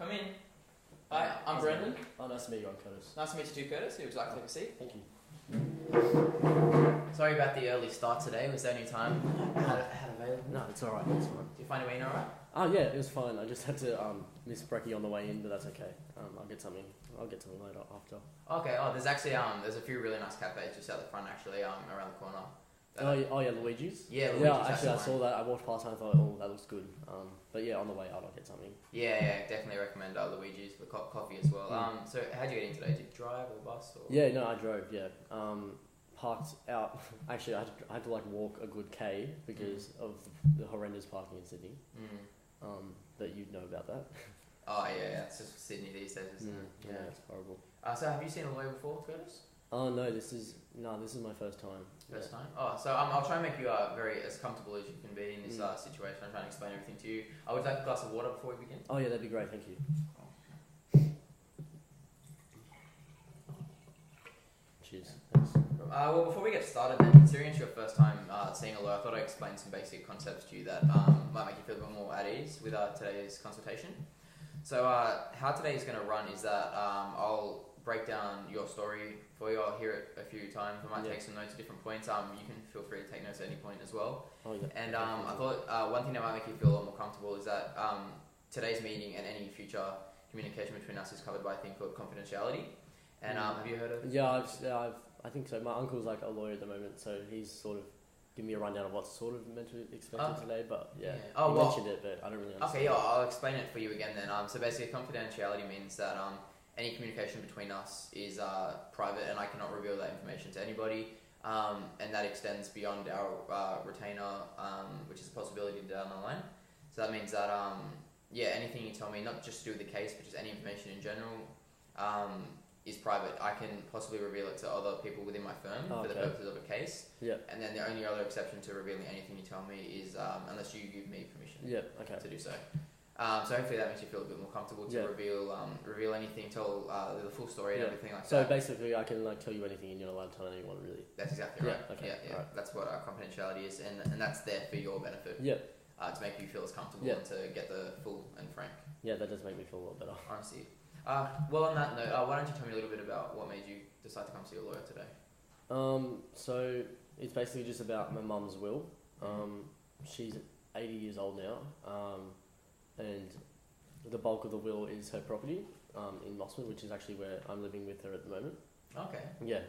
Come in. Hi, I'm Brendan. Oh, nice to meet you. I'm Curtis. Nice to meet you too, Curtis. Would you like to take a seat? Thank you. Sorry about the early start today. Was there any time had available? No, it's alright. It's fine. Do you find your way in alright? Oh, yeah, it was fine. I just had to miss brekkie on the way in, but that's okay. I'll get something later after. Okay. Oh, there's actually there's a few really nice cafes just out the front actually around the corner. Oh yeah, Luigi's. Yeah, Luigi's. Yeah, actually I saw that. I walked past and I thought, oh, that looks good. But yeah, on the way out I'll get something. Yeah, definitely recommend Luigi's for coffee as well. So how'd you get in today? Did you drive or bus or? Yeah, no, I drove. Yeah, parked out. Actually, I had to like walk a good K because of the horrendous parking in Sydney. That you'd know about that. Oh yeah, it's just Sydney these days, isn't it? Yeah, it's horrible. So have you seen a lawyer before, Curtis? Oh no, this is my first time. First time? Oh, so I'll try and make you as comfortable as you can be in this situation. I'm trying to explain everything to you. I would like a glass of water before we begin. Oh yeah, that'd be great, thank you. Cheers. Thanks. Well, before we get started then, considering it's your first time seeing a lawyer, I thought I'd explain some basic concepts to you that might make you feel a bit more at ease with today's consultation. So how today is going to run is that I'll break down your story for you. I'll hear it a few times. I might take some notes at different points. You can feel free to take notes at any point as well. Oh, yeah. And I thought one thing that might make you feel a lot more comfortable is that today's meeting and any future communication between us is covered by a thing called confidentiality. And have you heard of it? Yeah, I think so. My uncle's like a lawyer at the moment, so he's sort of giving me a rundown of what's sort of meant to be expected today, but he mentioned it, but I don't really understand. Okay, yeah, I'll explain it for you again then. So basically confidentiality means that any communication between us is private and I cannot reveal that information to anybody, and that extends beyond our retainer, which is a possibility down the line. So that means that anything you tell me, not just to do with the case, but just any information in general, is private. I can possibly reveal it to other people within my firm for the purposes of a case. Yeah. And then the only other exception to revealing anything you tell me is unless you give me permission. To do so. So hopefully that makes you feel a bit more comfortable to reveal anything, tell the full story and everything like that. So basically I can like tell you anything and you're not allowed to tell anyone really. That's exactly right. Okay. Yeah. Right. That's what confidentiality is, and that's there for your benefit. Yeah. To make you feel as comfortable and to get the full and frank. Yeah, that does make me feel a lot better. Honestly. Well, on that note, why don't you tell me a little bit about what made you decide to come see a lawyer today? So it's basically just about my mum's will. She's 80 years old now, and the bulk of the will is her property in Mossman, which is actually where I'm living with her at the moment. Okay. Yeah.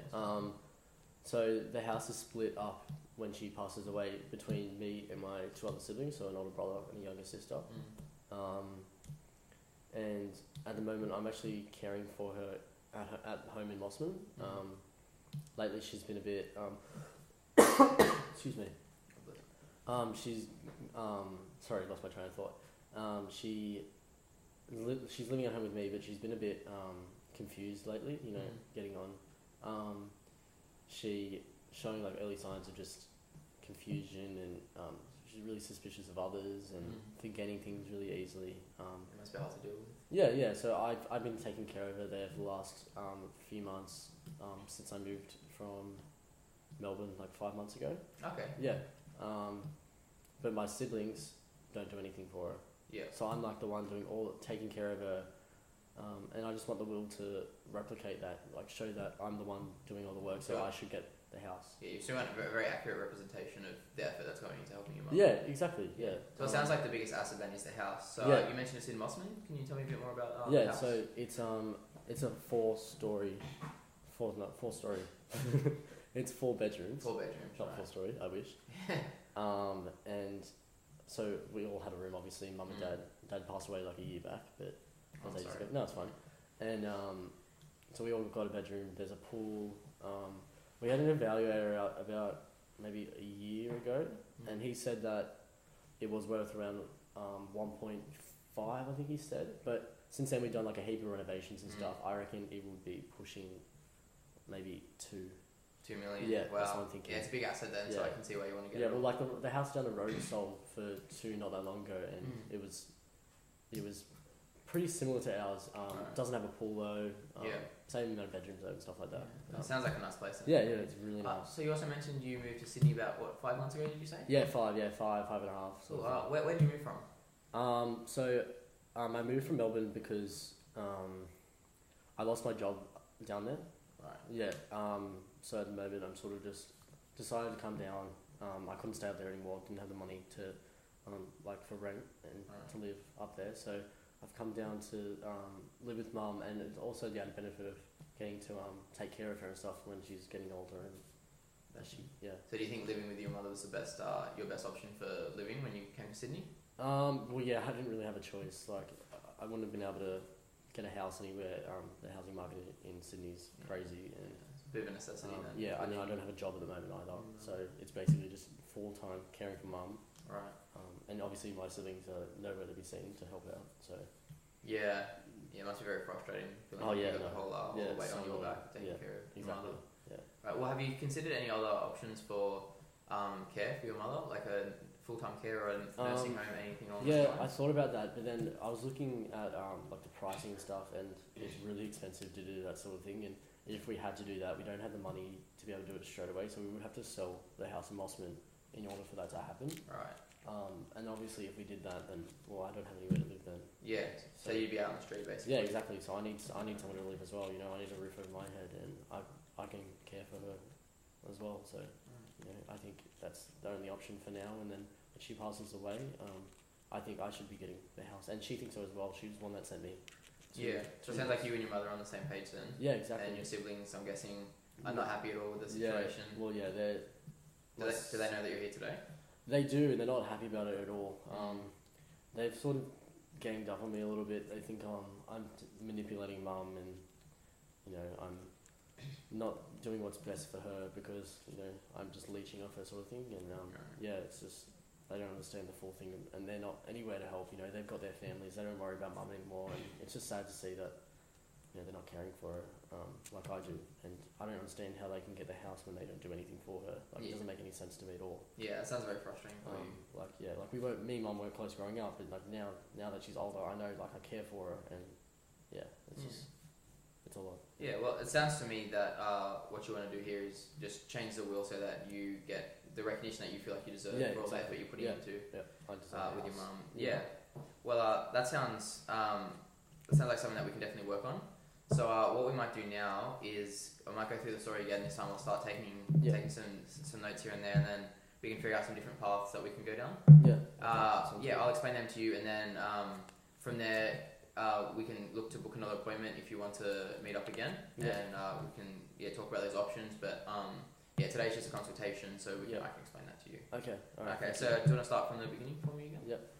So the house is split up when she passes away between me and my two other siblings, so an older brother and a younger sister. And at the moment, I'm actually caring for her at home in Mossman. Lately, she's been a bit. Excuse me. Sorry, lost my train of thought. She's living at home with me, but she's been a bit confused lately. You know, getting on. She showing like early signs of just confusion and she's really suspicious of others and forgetting things really easily. It must be hard to deal with. Yeah. So I've been taking care of her there for the last few months since I moved from Melbourne like 5 months ago. Okay. Yeah. But my siblings don't do anything for her. Yeah. So I'm like the one taking care of her, and I just want the will to replicate that, like show that I'm the one doing all the work, so I should get the house. Yeah, you still want a very accurate representation of the effort that's going into helping your mum. Yeah, exactly. Yeah. So it sounds like the biggest asset then is the house. So you mentioned it's in Mossman. Can you tell me a bit more about the house? So it's a four-story. It's 4 bedrooms. 4 bedrooms. Not 4-story. I wish. And so we all had a room. Obviously, mum and dad. Dad passed away like a year back, but no, it's fine. And so we all got a bedroom. There's a pool. We had an evaluator out about maybe a year ago, and he said that it was worth around 1.5, I think he said. But since then we've done like a heap of renovations and stuff. I reckon it would be pushing maybe 2 million. Yeah, wow. That's what I'm thinking. Yeah, it's a big asset then, so I can see why you want to get it. Yeah, well, like the house down the road sold for 2 not that long ago, and it was pretty similar to ours. Doesn't have a pool though. Same amount of bedrooms though and stuff like that. It sounds like a nice place. Yeah, it's really nice. So you also mentioned you moved to Sydney about 5 months ago? Did you say? Yeah, 5 and a half. So where did you move from? So I moved from Melbourne because I lost my job down there. Right. Yeah. So at the moment, I'm sort of just decided to come down. I couldn't stay up there anymore. Didn't have the money to, like for rent and to live up there. So I've come down to live with mum, and it's also the added benefit of getting to take care of her and stuff when she's getting older. And yeah. So do you think living with your mother was the best, your best option for living when you came to Sydney? Well, yeah, I didn't really have a choice. Like, I wouldn't have been able to get a house anywhere. The housing market in Sydney is crazy, and It's a bit of a necessity then. yeah, I don't have a job at the moment either, so it's basically just full time caring for mum. Right. And obviously my siblings are nowhere to be seen to help out. So Yeah, it must be very frustrating feeling Oh, like yeah, you've got the whole yeah, weight it's on so your annoying. back taking Yeah, care of your exactly. mother. Yeah. Right. Well, have you considered any other options for care for your mother, like a full-time care or a nursing home, anything along those Yeah, I lines? thought about that, but then I was looking at like the pricing and stuff, and it's really expensive to do that sort of thing. And if we had to do that, we don't have the money to be able to do it straight away, so we would have to sell the house in Mossman in order for that to happen. Right. And obviously, if we did that, then I don't have anywhere to live then. Yeah. So you'd be out on the street basically. Yeah, exactly. So I need somewhere to live as well. You know, I need a roof over my head, and I can care for her as well. So you know, I think that's the only option for now. And then when she passes away, I think I should be getting the house, and she thinks so as well. She was the one that sent me. Yeah. So it sounds like you and your mother are on the same page then. Yeah, exactly. And your siblings, I'm guessing, are not happy at all with the situation. Yeah. Well, yeah, Do they know that you're here today? they do, and they're not happy about it at all. They've sort of ganged up on me a little bit. They think I'm manipulating mum, and you know I'm not doing what's best for her because you know I'm just leeching off her sort of thing. And yeah, it's just they don't understand the full thing, and they're not anywhere to help. You know, they've got their families. They don't worry about mum anymore, and it's just sad to see that you know they're not caring for her like I do. And I don't understand how they can get the house when they don't do anything for her. Like it doesn't make any sense to me at all. Yeah, it sounds very frustrating for you. Like me and mum were close growing up, but like now that she's older, I know like I care for her, and yeah, it's just it's a lot. Yeah, well, it sounds to me that what you want to do here is just change the will so that you get the recognition that you feel like you deserve for all the effort you're putting into I deserve with your mum. Yeah. Well, that sounds like something that we can definitely work on. So what we might do now is I might go through the story again this time. I'll start taking some notes here and there, and then we can figure out some different paths that we can go down. I'll explain them to you, and then from there we can look to book another appointment if you want to meet up again, and we can talk about those options. But today's just a consultation, so I can explain that to you. Okay. All right. Okay. So do you want to start from the beginning for me again? Yep.